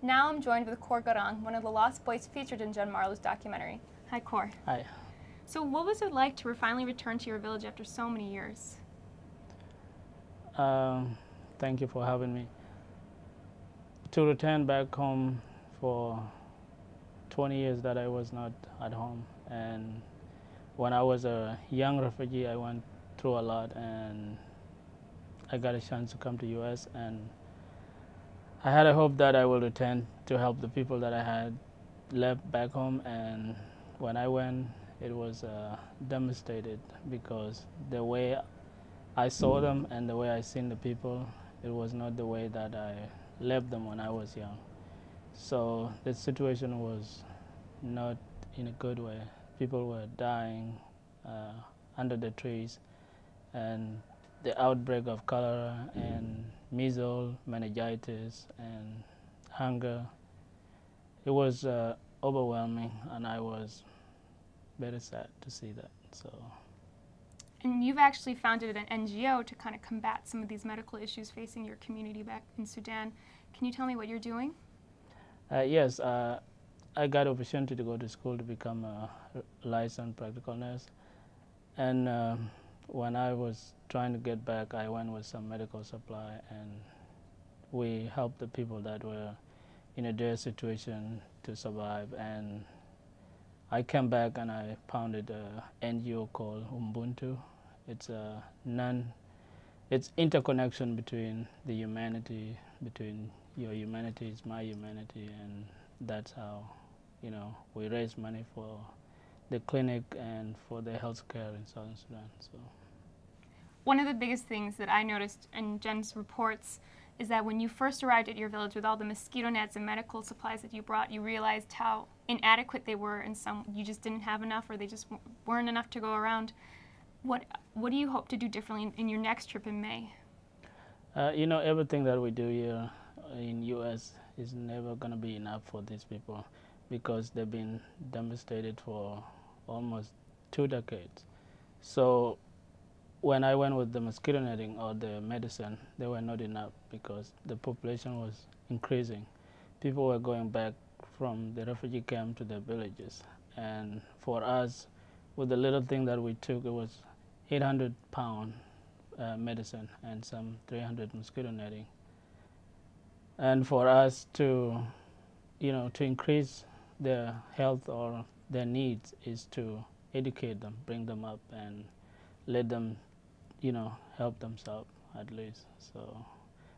Now I'm joined with Koor Garang, one of the lost boys featured in Jen Marlowe's documentary. Hi, Koor. Hi. So what was it like to finally return to your village after so many years? Thank you for having me. To return back home for 20 years that I was not at home, and when I was a young refugee, I went through a lot, and I got a chance to come to US, and I had a hope that I will return to help the people that I had left back home. And when I went, it was devastated because the way I saw them and the way I seen the people, it was not the way that I left them when I was young. So the situation was not in a good way. People were dying under the trees, and the outbreak of cholera and measles, meningitis, and hunger. It was overwhelming, and I was very sad to see that. So. And you've actually founded an NGO to kind of combat some of these medical issues facing your community back in Sudan. Can you tell me what you're doing? Yes, I got opportunity to go to school to become a licensed practical nurse. And when I was trying to get back, I went with some medical supply, and we helped the people that were in a dire situation to survive. And I came back and I founded an NGO called Ubuntu. It's a it's interconnection between the humanity, between your humanity is my humanity, and that's how, we raise money for the clinic and for the health care in Southern Sudan. So. One of the biggest things that I noticed in Jen's reports is that when you first arrived at your village with all the mosquito nets and medical supplies that you brought, you realized how inadequate they were, and you just didn't have enough, or they just weren't enough to go around. What do you hope to do differently in your next trip in May? Everything that we do here in U.S. is never going to be enough for these people because they've been devastated for almost 2 decades. So when I went with the mosquito netting or the medicine, they were not enough because the population was increasing. People were going back from the refugee camp to their villages. And for us, with the little thing that we took, it was 800-pound medicine and some 300 mosquito netting. And for us to, to increase their health or their needs is to educate them, bring them up, and let them, help themselves at least. So,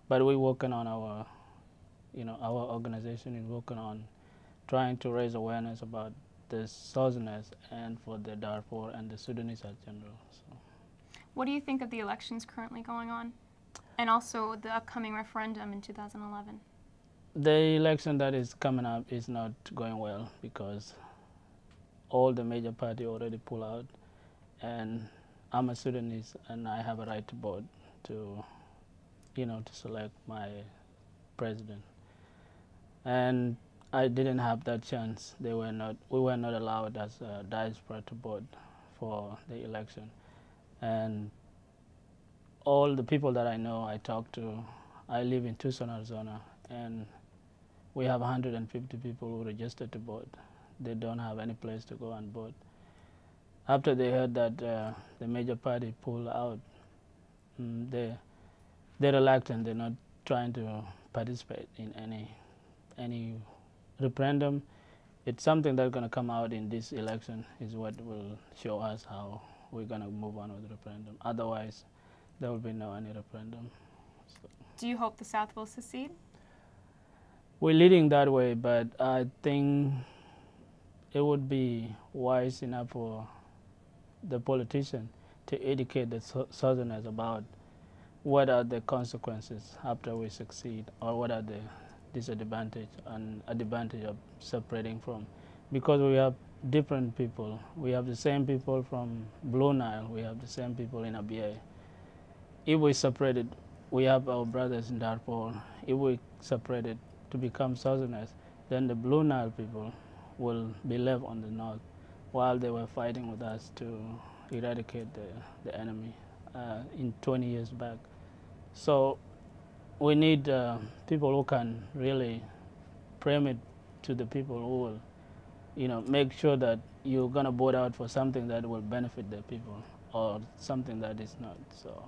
but we're working on our, our organization is working on trying to raise awareness about the Southerners and for the Darfur and the Sudanese in general. So. What do you think of the elections currently going on, and also the upcoming referendum in 2011? The election that is coming up is not going well because all the major parties already pull out, and I'm a Sudanese and I have a right to vote to, to select my president. And I didn't have that chance. We were not allowed as a diaspora to vote for the election. And all the people that I know, I talk to, I live in Tucson, Arizona, and we have 150 people who registered to vote. They don't have any place to go and vote. After they heard that the major party pulled out, they're reluctant. They're not trying to participate in any referendum. It's something that's going to come out in this election is what will show us how we're going to move on with the referendum. Otherwise, there will be no any referendum. So. Do you hope the South will secede? We're leading that way, but I think it would be wise enough for the politician to educate the Southerners about what are the consequences after we succeed, or what are the disadvantage and advantage of separating from, because we have different people. We have the same people from Blue Nile. We have the same people in Abyei. If we separated, we have our brothers in Darfur. If we separated to become Southerners, then the Blue Nile people will be left on the north while they were fighting with us to eradicate the enemy in 20 years back. So we need people who can really frame it to the people who will, make sure that you're gonna vote out for something that will benefit the people or something that is not. So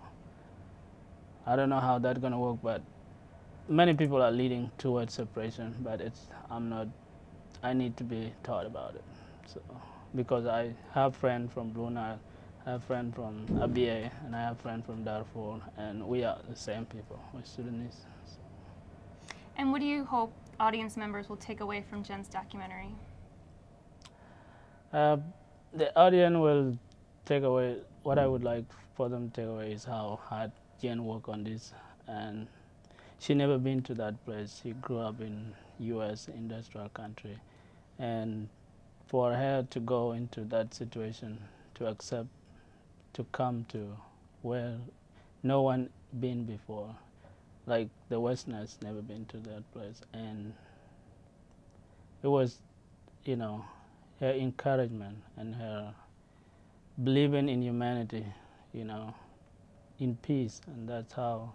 I don't know how that's gonna work, but many people are leading towards separation. But I'm not. I need to be taught about it. So because I have friends from Brunei, I have friends from Abyei, and I have friends from Darfur, and we are the same people. We're Sudanese. So. And what do you hope audience members will take away from Jen's documentary? The audience will take away, what I would like for them to take away is how hard Jen worked on this. And she never been to that place. She grew up in U.S. industrial country. And for her to go into that situation, to accept, to come to where no one been before, like the Westerners never been to that place. And it was, her encouragement and her believing in humanity, in peace. And that's how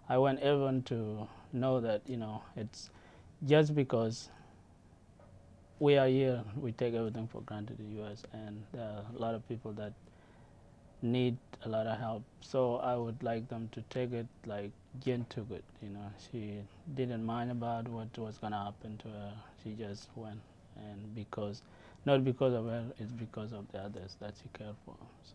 I want everyone to know that, it's just because we are here, we take everything for granted in the U.S. and there are a lot of people that need a lot of help. So I would like them to take it like Jen took it, She didn't mind about what was gonna happen to her. She just went, and not because of her, it's because of the others that she cared for. So.